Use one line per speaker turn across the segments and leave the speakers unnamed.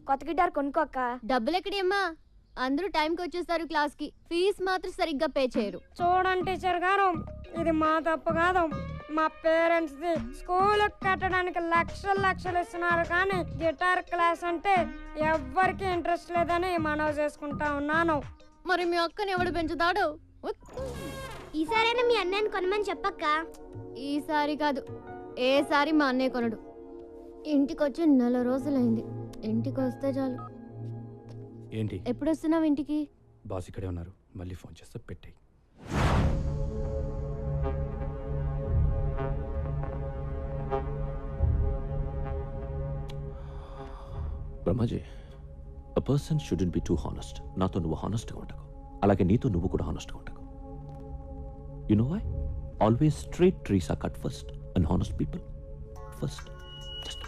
కొత్త గిటార్ కొనుక్కోక్క.
డబ్బులు ఎక్కడమ్మా? అందరూ టైంకి వచ్చేస్తారు క్లాస్ కి. ఫీజు మాత్రం సరిగ్గా పే చేయరు.
చూడండి టీచర్ గారు, ఇది మా తప్పు కాదు, మా పేరెంట్స్ ది. స్కూల్ కట్టడానికి లక్షలు ఇస్తున్నారు, కానీ గిటార్ క్లాస్ అంటే ఎవ్వరికి ఇంట్రెస్ట్ లేదని మనవి చేసుకుంటా ఉన్నాను.
మరి మీ అక్కని ఎవడు పెంచుతాడు?
ఈసారైనా మీ అన్నయ్యని కొనమని చెప్పక్క.
ఈసారి కాదు, ఏసారి మా అన్నయ్య కొనడు. ఇంటికి వచ్చి 4 రోజులైంది. ఇంటికి వస్తే చాలు.
ఏంటి?
ఎప్పుడు వస్తున్నావు ఇంటికి?
బాస్ ఇక్కడే ఉన్నారు, మళ్ళీ ఫోన్ చేస్తే పెట్టేయి.
Brahmaji, a person shouldn't be too honest. నాతో నువ్వు హానెస్ట్గా ఉండకు, అలాగే నీతో నువ్వు కూడా హానెస్ట్గా ఉండకు. You know why? Always straight trees are cut first and honest people first. Just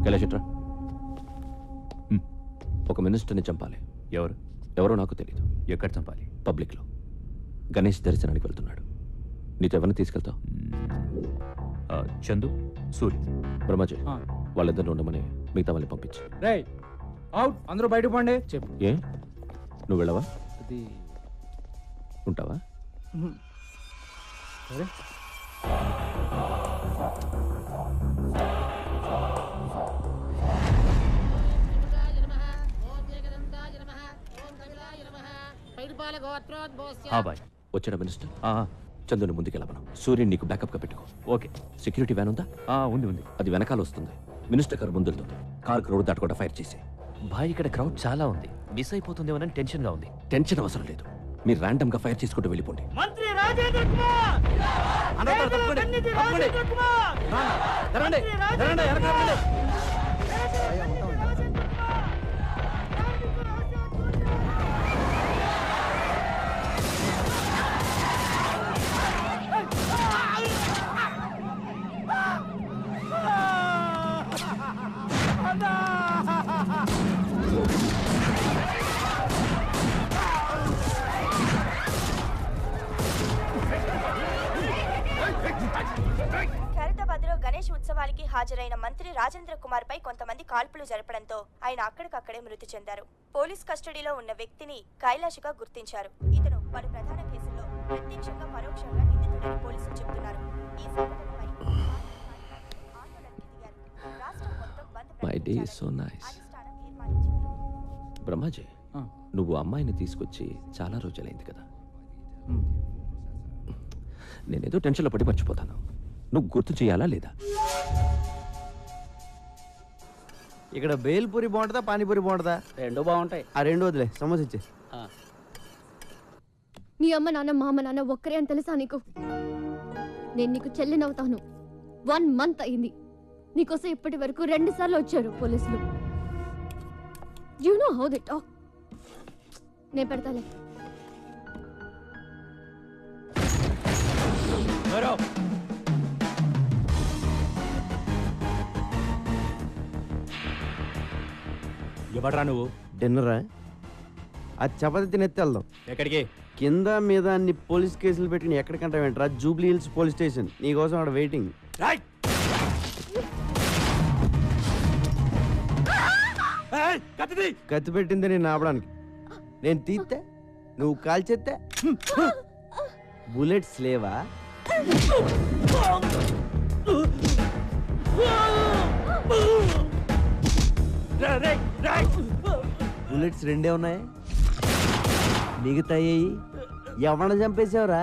కైలాషట్రా, ఒక మినిస్టర్ని చంపాలి. ఎవరో నాకు తెలీదు.
ఎక్కడ చంపాలి?
పబ్లిక్లో. గణేష్ దర్శనానికి వెళ్తున్నాడు. నీతో ఎవరిని తీసుకెళ్తావు?
చందు, సూరి.
బ్రహ్మాజీ, వాళ్ళిద్దరిని ఉండమని మిగతా వాళ్ళని పంపించు.
రేయ్, అవుట్, అందరూ బయటకు పోండి.
చెప్పు.
ఏ, నువ్వు వెళ్ళవా?
అది
ఉంటావా?
సరే.
వచ్చాడా మినిస్టర్? చందుని ముందుకెళ్ళమను. సూర్యుని నీకు బ్యాకప్ గా పెట్టుకో.
ఓకే.
సెక్యూరిటీ వ్యాన్ ఉందా?
ఉంది.
అది వెనకాల వస్తుంది. మినిస్టర్ గారు ముందుతో కార్ రోడ్ దాటకుండా ఫైర్ చేసి.
భాయ్, ఇక్కడ క్రౌడ్ చాలా ఉంది, మిస్ అయిపోతుందేమోనని టెన్షన్ గా ఉంది.
టెన్షన్ అవసరం లేదు, మీరు ర్యాండమ్ గా ఫైర్ చేసుకుంటూ వెళ్ళిపోండి.
మంత్రి రాజేంద్ర కుమార్!
ఖైరతాబాద్లో గణేష్ ఉత్సవానికి హాజరైన మంత్రి రాజేంద్ర కుమార్ పై కొంతమంది కాల్పులు జరపడంతో ఆయన అక్కడికక్కడే మృతి చెందారు. పోలీస్ కస్టడీలో ఉన్న వ్యక్తిని కైలాష్గా గుర్తించారు. ఇతను పలు ప్రధాన కేసుల్లో ప్రత్యక్షంగా పరోక్షంగా నిందితుడని పోలీసులు చెబుతున్నారు. ఈ సంఘటనపై ఆందోళనకి దిగారు. రాష్ట్రం మొత్తం బంద్ ప్రకటించాలని అధిష్టానం తీర్మానించింది.
బ్రహ్మాజీ, నువ్వు అమ్మాయిని తీసుకొచ్చి చాలా రోజులైంది కదా. నేనేదో టెన్షన్లో పడి మర్చిపోతాను. నువ్వు గుర్తు చేయాలా లేదా?
ఇక్కడ బేల్పూరి బాగుంటుందా, పానీపూరి బాగుంటుందా?
రెండు బాగుంటాయి.
ఆ రెండు వదిలే, సమోసా ఇచ్చే.
నీ అమ్మ నాన్న మా అమ్మ నాన్న ఒక్కరే అని తెలుసా నీకు? నేను నీకు చెల్లినవుతాను. 1 month అయింది. నీకోసం ఇప్పటి వరకు 2 సార్లు వచ్చారు పోలీసులు. You know how they talk. నేను పెడతాలే.
ఎవడ్రా నువ్వు?
డిన్నరా? అది చపాతి తినెత్తి వెళ్దాం.
ఎక్కడికి?
కింద మీద అన్ని పోలీస్ కేసులు పెట్టి ఎక్కడికంటా వెంటరా? Jubilee Hills police station. నీకోసం అక్కడ వెయిటింగ్. కత్తి పెట్టింది నేను ఆపడానికి. నేను తీస్తే నువ్వు కాల్చేస్తే బుల్లెట్స్ లేవా? బుల్లెట్స్ 2 ఉన్నాయి, మిగతా ఎవరిని చంపేసావురా?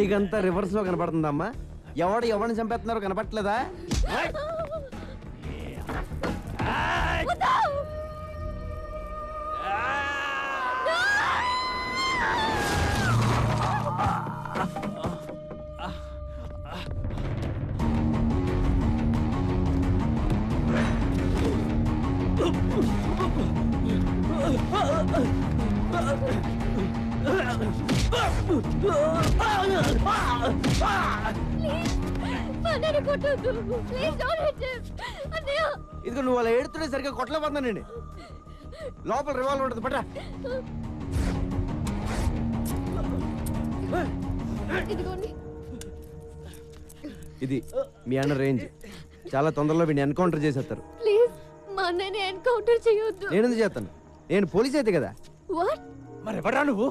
నీకంతా రివర్స్ లో కనపడుతుందమ్మా. ఎవరిని చంపేస్తున్నారో కనపట్లేదా? ఇదిగో నువ్వు అలా ఏడుతుంటే సరిగ్గా కొట్టలేకపోతున్నానండి. లోపల రివాల్వర్ ఉంటుంది, పట్రా.
ఇదిగోండి.
ఇది మీ అన్న రేంజ్. చాలా తొందరలో వీడిని ఎన్కౌంటర్ చేసేస్తారు.
ప్లీజ్ మా అన్నని ఎన్కౌంటర్ చేయొద్దు.
నేను ఎందుకు చేస్తాను? నేను పోలీస్ అయితే కదా.
వాట్?
మరి ఎవరా నువ్వు?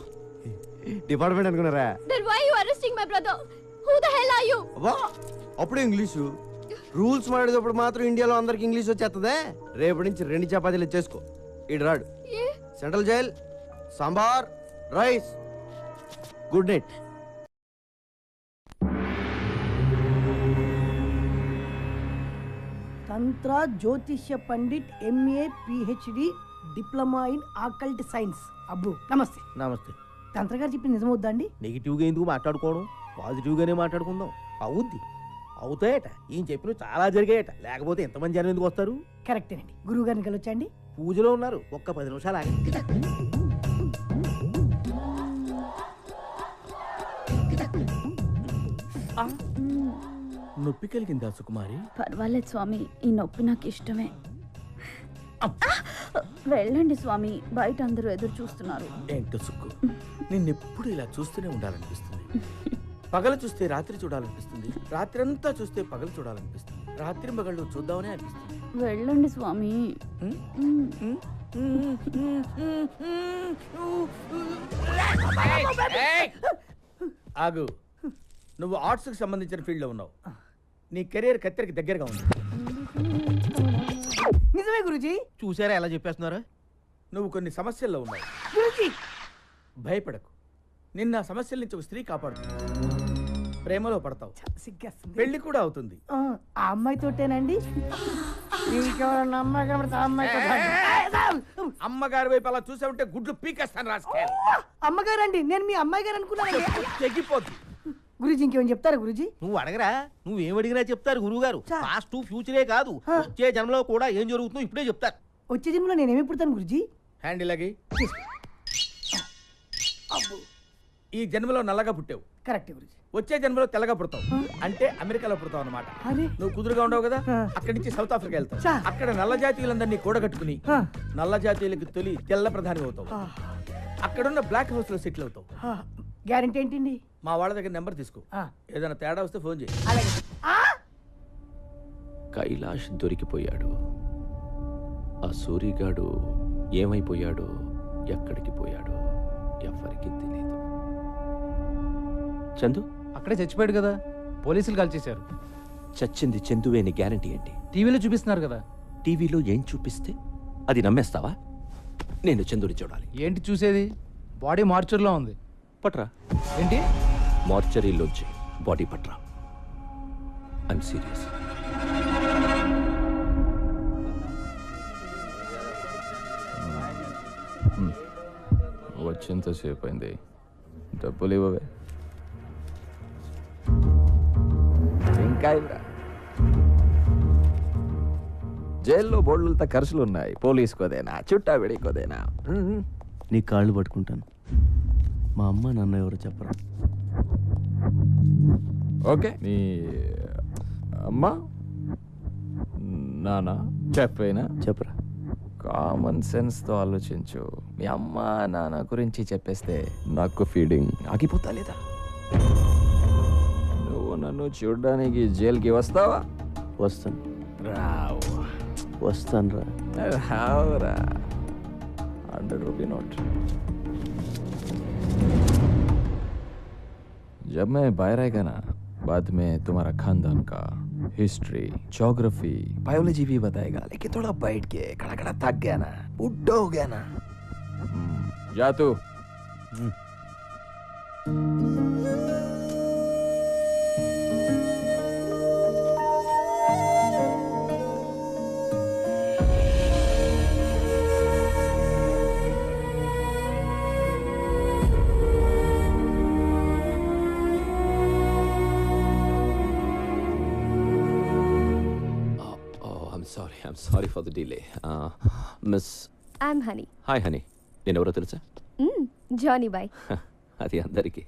డిపార్ట్మెంట్ అనుకున్నారా?
Then why you arresting my brother? Who the hell are you?
అబ్బా అప్పుడు ఇంగ్లీషు రూల్స్ మాడేటప్పుడు మాత్రం ఇండియాలో అందరికి ఇంగ్లీష్ వచ్చేస్తుందే. రేపటి నుంచి 2 చపాతీలు చేసుకో. ఇటు రాడు. Central jail, sambar, rice. Good night.
తంత్ర జ్యోతిష్య pandit MA PhD diploma in occult science. అబ్బు నమస్తే.
నమస్తే.
తంత్ర గారు చెప్పింది నిజమవుద్దా అండి?
నెగిటివ్గా ఎందుకు మాట్లాడుకోవడం, పాజిటివ్గానే మాట్లాడుకుందాం. అవుద్ది, అవుతాయట. ఈయన చెప్పిన చాలా జరిగాయట, లేకపోతే ఎంతమంది జనం ఎందుకు వస్తారు?
కరెక్టేనండి. గురువు గారిని కలవచ్చండి?
పూజలో ఉన్నారు, ఒక్క 10 నిమిషాలు ఆగి. నొప్పి కలిగిందా సుకుమారి?
పర్వాలేదు స్వామి, ఈ నొప్పి నాకు ఇష్టమే. వెళ్ళండి స్వామి, బయట అందరూ ఎదురు చూస్తున్నారు.
ఏంటో సుక్కు, నిన్నెప్పుడు ఇలా చూస్తూనే ఉండాలనిపిస్తుంది. పగలు చూస్తే రాత్రి చూడాలనిపిస్తుంది, రాత్రి అంతా చూస్తే పగలు చూడాలనిపిస్తుంది, రాత్రి పగళ్ళు చూద్దామనే అనిపిస్తుంది.
వెళ్ళండి స్వామి.
ఆగు, నువ్వు ఆర్ట్స్కి సంబంధించిన ఫీల్డ్లో ఉన్నావు. నీ కెరీర్ కత్తెరకి దగ్గరగా ఉంది.
నిజమే గురుజీ.
చూసారా ఎలా చెప్పేస్తున్నారా? నువ్వు కొన్ని సమస్యల్లో ఉన్నావు.
గురుజీ
భయపడకు, నిన్న ఆ సమస్యల నుంచి ఒక స్త్రీ కాపాడుతుంది. ప్రేమలో పడతావు,
సిగ్గేస్తుంది.
పెళ్లి కూడా అవుతుంది.
ఆ అమ్మాయితోటేనండి? ఇంకెవరన్నా అమ్మాయి కనబడితే ఆ అమ్మాయితో
అమ్మగారి వైపు అలా చూసా ఉంటే గుడ్లు పీకేస్తాను రాసుకెళ్ళి.
అమ్మగారండి, నేను మీ అమ్మాయి గారు అనుకున్నానండి.
తెగిపోద్ది.
గురుజీ ఇంకేమైనా చెప్తారా గురుజీ?
నువ్వు అడగరా, నువ్వేం అడిగినా చెప్తారు గురువు గారు. పాస్ట్ ఫ్యూచరే కాదు, వచ్చే జన్మలో కూడా ఏం జరుగుతుందో ఇప్పుడే చెప్తారు.
వచ్చే జన్మలో నేనేమి పుడతాను గురుజీ?
హ్యాండిల్ అగి. ఈ జన్మలో నల్లగా పుట్టావు,
కరెక్ట్ గురుజీ.
వచ్చే జన్మలో తెల్లగా పుడతావు, అంటే అమెరికాలో పుడతావు అన్నమాట. నువ్వు కుదురుగా ఉండవు కదా, అక్కడి నుంచి సౌత్ ఆఫ్రికా వెళ్తావు. అక్కడ నల్ల జాతీయులందరినీ కూడగట్టుకుని నల్ల జాతీయులకు తొలి తెల్ల ప్రధాని అవుతావు. అక్కడున్న బ్లాక్ హౌస్ లో సెటిల్ అవుతావు.
గ్యారెంటీ ఏంటండి?
మా వాళ్ళ దగ్గర నెంబర్ తీసుకో, ఏదైనా తేడా వస్తే ఫోన్ చేయి.
కైలాష్ దొరికిపోయాడు. ఆ సూరిగాడు ఏమైపోయాడో, ఎక్కడికి పోయాడో ఎవరికి తెలియదు. చందు
అక్కడే చచ్చిపోయాడు కదా, పోలీసులు కాల్ చేశారు.
చచ్చింది చందువే అని గ్యారంటీ ఏంటి?
టీవీలో చూపిస్తున్నారు కదా.
టీవీలో ఏం చూపిస్తే అది నమ్మేస్తావా? నేను చందుని చూడాలి.
ఏంటి చూసేది? బాడీ మార్చర్లో ఉంది.
పట్రా.
ఏంటి?
మార్చరీలోంచి బాడీ పట్రా. I'm serious.
వచ్చేంతసేపు అయింది, డబ్బులు ఇవ్వవే. ఇంకా ఇవ్వరా? జైల్లో బోర్డులతో ఖర్చులు ఉన్నాయి. పోలీసుకోదేనా, చుట్టా విడికోదేనా?
నీ కాళ్ళు పట్టుకుంటాను. మా అమ్మ నాన్న ఎవరో చెప్పరా?
ఓకే, నీ అమ్మ నాన్న చెప్పైనా
చెప్పరా?
కామన్ సెన్స్తో ఆలోచించు. మీ అమ్మ నాన్న గురించి చెప్పేస్తే నాకు ఫీడింగ్ ఆగిపోతా లేదా? నువ్వు నన్ను చూడడానికి జైలుకి వస్తావా?
వస్తాను.
రావు.
వస్తాను రా.
రావురా. 100 रुपये नोट. जब मैं बाहर आएगा ना, बाद में तुम्हारा खानदान का हिस्ट्री, ज्योग्राफी, बायोलॉजी भी बताएगा. लेकिन थोड़ा बैठ के खड़ा खड़ा थक गया ना, बुढ़ा हो गया ना. जा तू.
I'm sorry for the delay. Miss...
I'm Honey.
Hi, Honey. నేను ఎవరో తెలుసా?
Johnny boy.
అది అందరికీ,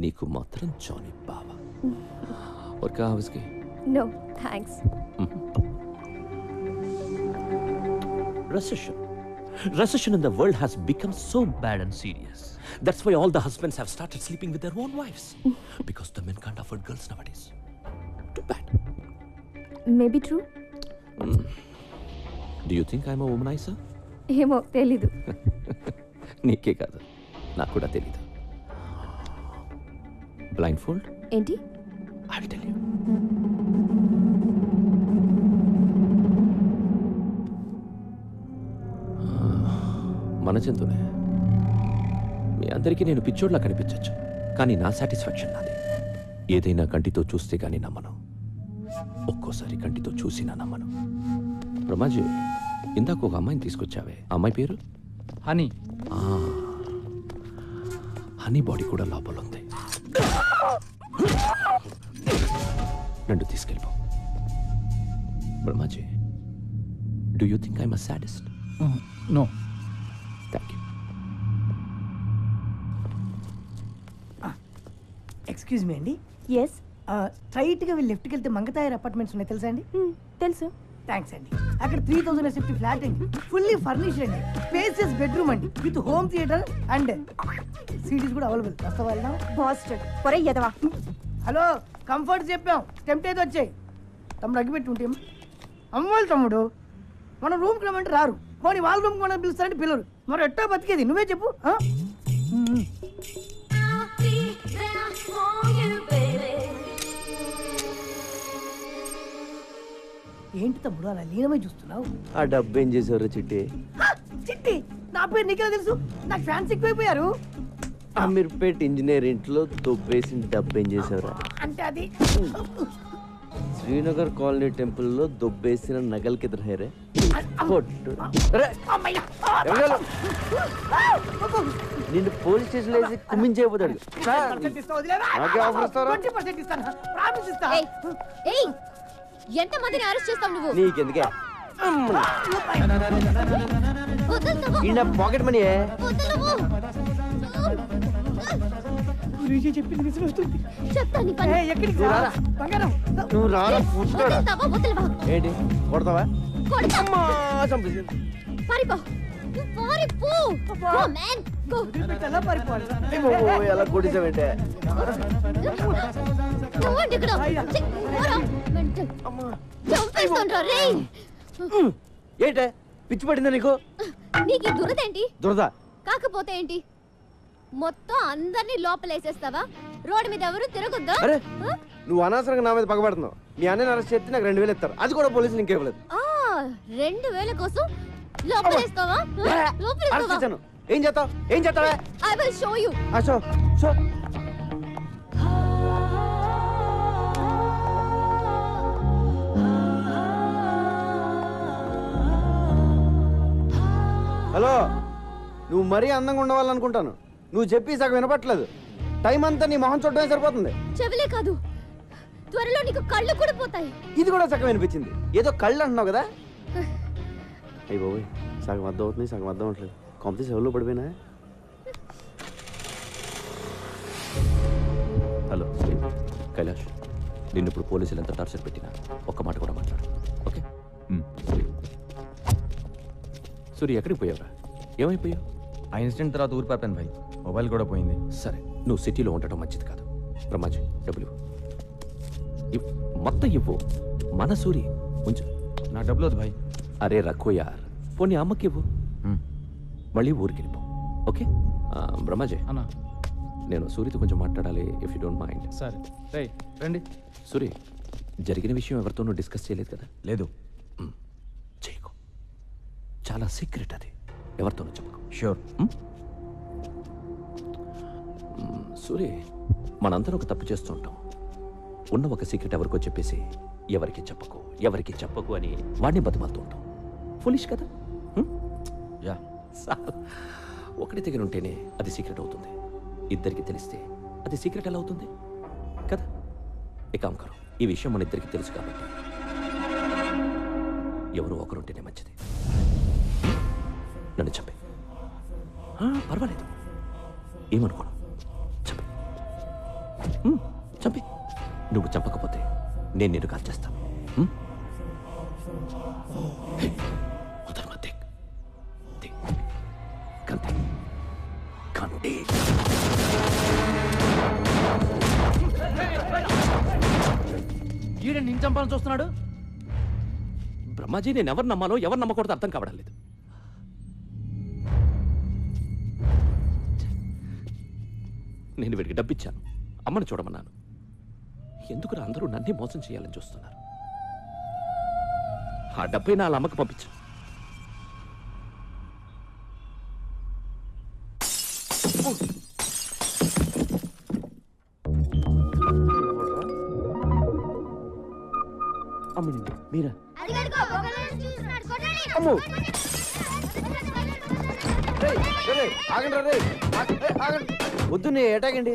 నీకు మాత్రం జానీ బావా. और क्या है उसकी?
No, thanks.
Recession. Recession in the world has become so
Bad and serious.
That's why all the husbands have started sleeping with their own wives. Because the men can't afford girls nowadays. Too bad.
Maybe true.
Do you think I'm a womanizer?
ఏమో తెలీదు.
నీకే కాదు, నాకు కూడా తెలీదు. Blindfold?
ఏంటి?
I will tell you. మన జంతువులే. మీ అందరికీ నేను పిచ్చోడ్లా కనిపించవచ్చు, కానీ నా సాటిస్ఫాక్షన్ నాది. ఏదైనా కంటితో చూస్తే కానీ నమ్మను, ఒక్కోసారి కంటితో చూసినా నమ్మను. బ్రహ్మాజీ, ఇందాక ఒక అమ్మాయిని తీసుకొచ్చావే, అమ్మాయి పేరు?
హనీ.
హనీ బాడీ కూడా లోపల ఉంది. నన్ను తీసుకెళ్ళిపో. Brahmaji, do you think I'm a sadist?
No.
Thank you.
Excuse me అండి.
ఎస్.
స్ట్రైట్గా వెళ్ళి లెఫ్ట్కి వెళ్తే మంగతాయర్ అపార్ట్మెంట్స్ ఉన్నాయి, తెలుసా అండి?
తెలుసు.
థ్యాంక్స్ అండి. అక్కడ 3000 SFT ఫ్లాట్ అండి, ఫుల్లీ ఫర్నిష్డ్ అండి, స్పేసియస్ బెడ్రూమ్ అండి, with home theatre and CDs కూడా అవైలబుల్. వస్తావా? వెళ్దాం.
బాస్టర్డ్ పొరే ఎదవా.
హలో, కంఫర్ట్ చెప్పాం, టెంప్ట్ అయితే వచ్చాయి. తమ్ముడు అగ్గిపెట్టి ఉంటే అమ్మోళ్ళు తమ్ముడు, మన రూమ్కి రమ్మంటే రారు, పోనీ వాళ్ళ రూమ్కి మనం పిలుస్తారంటే పిల్లరు. మరి ఎట్టా బతికేది నువ్వే చెప్పు. ఏంటి తమ్ముడు అలా లీనమై చూస్తున్నావు?
ఆ డబ్బు ఏం చేసేవారు చిట్టి?
చిట్టి నా పేరు నీకెలా తెలుసు? నాకు ఫ్యాన్స్ ఎక్కువైపోయారు.
అమీర్పేట్ ఇంజనీర్ ఇంట్లో దొబ్బేసిన డబ్బు ఏం చేసేవారు
అంటే అది
శ్రీనగర్ కాలనీ టెంపుల్లో దొబ్బేసిన నగలకి ఎదురు హేరే నిన్ను పోలీస్ స్టేషన్ వేసి కుమ్మించేయబోతాడు.
ఎంత మందిని అరెస్ట్ చేస్తావు నువ్వు?
నీకెందుకే పాకెట్ మనీ నువ్వు రారా ఏంటి కొడతావా? ఎలా కొట్టేసావంటే ఏంటే పిచ్చి పడిందా నీకు?
నీకు దురదేంటి?
దురద
కాకపోతే ఏంటి, మొత్తం అందరినీ లోపలేసేస్తావా? రోడ్డు మీద ఎవరు తిరగొద్దా?
అరే నువ్వు అనవసరంగా నా మీద పగబడుతున్నావు. మీ అన్నని అరెస్ట్ చేస్తే నాకు 2000 ఇస్తారు, అది కూడా పోలీసులు ఇంకేవ్వలేదు.
2000 కోసం లోపలేస్తావా?
లోపలేస్తాను. ఏం చేస్తావు? ఏం చేస్తావా?
I will show you.
Show show. Hello, నువ్వు మరీ అందంగా ఉండవాలనుకుంటాను. నువ్వు చెప్పి సగం వినపట్లేదు. టైం అంతా నీ మొహం చూడటమే సరిపోతుంది.
చెవిలే కాదు, త్వరలో నీకు కళ్ళు కూడా పోతాయి.
ఇది కూడా సగం వినిపించింది. ఏదో కళ్ళు అంటున్నావు కదా? అయ్యి బాబోయ్, సగం అర్థం అవుతుంది, సగం అర్థం అవట్లేదు. కాంపిటీస్ ఎవరిలో పడిపోయినా?
హలో కైలాష్, నిన్ను ఇప్పుడు పోలీసులు ఎంత టార్చర్ పెట్టినా ఒక్క మాట కూడా మాట్లాడు, ఓకే? సూర్య, ఎక్కడికి పోయావురా? ఏమైపోయావు?
ఆ ఇన్సిడెంట్ తర్వాత ఊరు పాపాను భాయ్, మొబైల్ కూడా పోయింది.
సరే, నువ్వు సిటీలో ఉండటం మంచిది కాదు. బ్రహ్మాజీ, డబ్బులు మొత్తం ఇవ్వు. మన సూరి ఉంచు.
నా డబ్బులు వద్దు భాయ్.
అరే రక్కో యార్, పోనీ అమ్మకి ఇవ్వు, మళ్ళీ ఊరికి వెళ్ళిపో, ఓకే? బ్రహ్మాజీ
అన్నా,
నేను సూరితో కొంచెం మాట్లాడాలి, ఇఫ్ యూ డోంట్ మైండ్.
సరే రండి.
సూరి, జరిగిన విషయం ఎవరితోనూ డిస్కస్ చేయలేదు కదా?
లేదు.
చేయకు, చాలా సీక్రెట్ అది, ఎవరితోనూ చెప్పకు.
షూర్.
సూరి, మనందరం ఒక తప్పు చేస్తూ ఉంటాం. ఉన్న ఒక సీక్రెట్ ఎవరికో చెప్పేసి ఎవరికి చెప్పకు అని వాడిని బతిమాలుతూ ఉంటాం. ఫులిష్ కదా?
యా.
ఒకటి దగ్గర ఉంటేనే అది సీక్రెట్ అవుతుంది, ఇద్దరికి తెలిస్తే అది సీక్రెట్ ఎలా అవుతుంది కదా? ఏకాం కరో, ఈ విషయం మన ఇద్దరికి తెలుసు కాబట్టి ఎవరు ఒకరుంటేనే మంచిది. నన్ను చంపే, పర్వాలేదు, ఏమనుకోను, చంపే. నువ్వు చంపకపోతే నేను నిన్ను కాల్ చేస్తాను. ఉదర్ మత్ దేఖ్. రండి.
ఈడ నేను చంపాలని చూస్తున్నాడు.
బ్రహ్మాజీ నేను ఎవరు నమ్మాలో ఎవరు నమ్మకూడదు అర్థం కావడం లేదు. నేను వీడికి డబ్బిచ్చాను, అమ్మని చూడమన్నాను. ఎందుకు అందరూ నన్నే మోసం చేయాలని చూస్తున్నారు? ఆ డబ్బై నా అమ్మకి పంపించు. అమ్మని మీరా? అమ్మో
ఆగండి రే, ఆగండి. వద్దు నీ ఏటాగండి.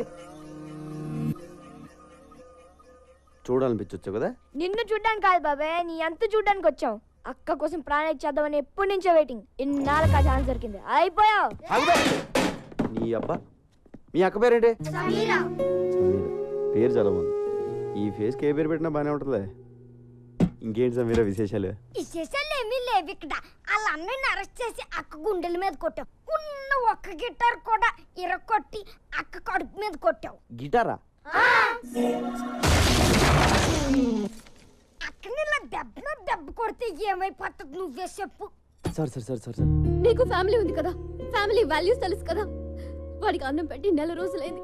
చూడాలనిపించొచ్చు కదా?
నిన్ను చూడ్డానికి కాదు బాబాయ్, నీ అంత చూడ్డానికి వచ్చాం. అక్క కోసం ప్రాణం ఇచ్చేద్దామని ఎప్పటి నుంచో వెయిటింగ్. ఇన్నాళ్ళకి ఆ ఛాన్స్ దొరికింది. అయిపోయావు.
నీ అబ్బా, మీ అక్క పేరేంటి? సమీర. పేరు చాలా బాగుంది. ఈ ఫేస్కి ఏ పేరు పెట్టినా బాగానే ఉంటుందిలే. ఇంకేంటి సమీర విశేషాలు?
విశేషాలు ఏమీ లేవు ఇక్కడ. వాళ్ళ అన్నయ్యని అరెస్ట్ చేసి అక్క గుండెల మీద కొట్టావు. ఉన్న ఒక్క గిటార్ కూడా ఇరగొట్టి అక్క కడుపు మీద కొట్టావు.
గిటారా?
అక్కని ఇలా దెబ్బ కొడితే ఏమైపోతుంది నువ్వే చెప్పు.
సరే
నీకు ఫ్యామిలీ ఉంది కదా, ఫ్యామిలీ వాల్యూస్ తెలుసు కదా. వాడికి అన్నం పెట్టి 4 రోజులైంది.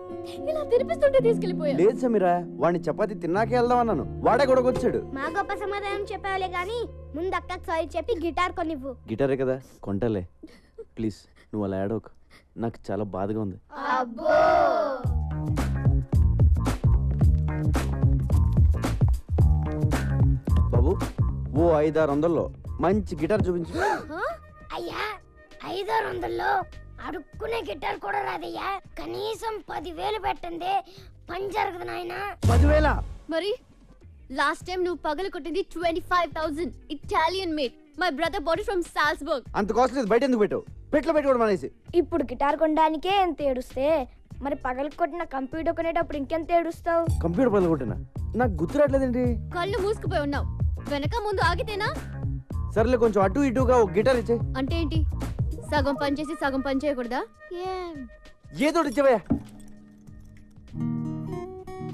ఇలా తినిపిస్తుంటే తీసుకెళ్లిపోయా.
లేదు సమీరా, వాడిని చపాతి తిన్నాకే వెళ్దాం అన్నాను. వాడే గొడవకొచ్చాడు.
మా గొప్ప సమాధానం చెప్పావులే గాని ముందు అక్కకి సారీ చెప్పి గిటార్ కొనివ్వు.
గిటారే కదా, కొంటలే. ప్లీజ్ నువ్వు అలా ఏడవకు, నాకు చాలా బాధగా ఉంది. బాబు, ఓ 500-600లో మంచి గిటార్ చూపించు.
అయ్యా 500-600లో అడుక్కునే గిటార్ కూడా రాదయ్యా. కనీసం 10,000 పెట్టండి, పని జరగదు నాయనా.
10,000?
మరి లాస్ట్ టైం నువ్వు పగలు కొట్టింది 25,000 Italian made. My brother bought it from Salzburg.
అంత కాస్ట్ లేదు, బయట ఎందుకు పెట్టావు? పెట్లో పెట్టుకోవడం అనేసి.
ఇప్పుడు గిటార్ కొనడానికే ఎంత ఏడుస్తే మరి పగలు కొట్టిన కంప్యూటర్ కొనేటప్పుడు ఇంకెంత ఏడుస్తావు?
కంప్యూటర్ పగలు కొట్టినా? నాకు గుర్తురాట్లేదండి.
కళ్ళు మూసుకుపోయి ఉన్నావు. వెనక ముందు ఆగితేనా?
సర్లే, కొంచెం అటు ఇటుగా ఒక గిటార్ ఇచ్చే.
అంటే ఏంటి? సగం పని చేసి సగం పని చేయకూడదా?
ఏదో ఇచ్చేవయ్యా.